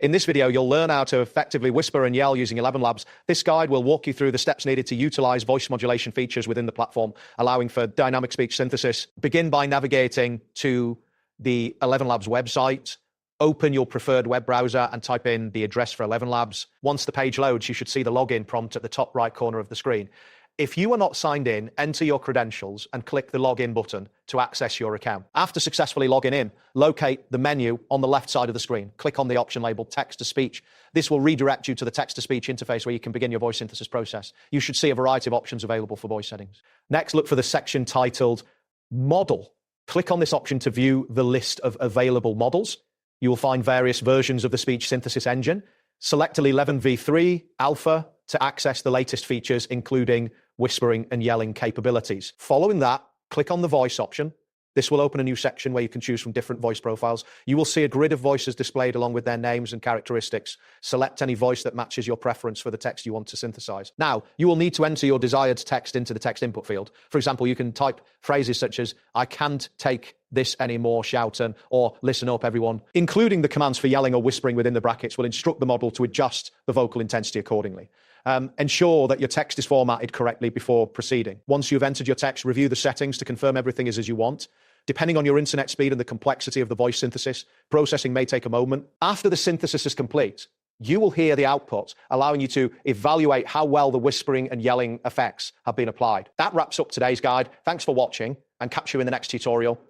In this video, you'll learn how to effectively whisper and yell using ElevenLabs. This guide will walk you through the steps needed to utilize voice modulation features within the platform, allowing for dynamic speech synthesis. Begin by navigating to the ElevenLabs website. Open your preferred web browser and type in the address for ElevenLabs. Once the page loads, you should see the login prompt at the top right corner of the screen. If you are not signed in, enter your credentials and click the login button to access your account. After successfully logging in, locate the menu on the left side of the screen. Click on the option labeled text-to-speech. This will redirect you to the text-to-speech interface where you can begin your voice synthesis process. You should see a variety of options available for voice settings. Next, look for the section titled Model. Click on this option to view the list of available models. You will find various versions of the speech synthesis engine. Select 11v3 Alpha to access the latest features, including whispering and yelling capabilities. Following that, click on the voice option. This will open a new section where you can choose from different voice profiles. You will see a grid of voices displayed along with their names and characteristics. Select any voice that matches your preference for the text you want to synthesize. Now, you will need to enter your desired text into the text input field. For example, you can type phrases such as, "I can't take this anymore, shouting," or "listen up, everyone." Including the commands for yelling or whispering within the brackets will instruct the model to adjust the vocal intensity accordingly. Ensure that your text is formatted correctly before proceeding. Once you've entered your text, review the settings to confirm everything is as you want. Depending on your internet speed and the complexity of the voice synthesis, processing may take a moment. After the synthesis is complete, you will hear the output, allowing you to evaluate how well the whispering and yelling effects have been applied. That wraps up today's guide. Thanks for watching, and catch you in the next tutorial.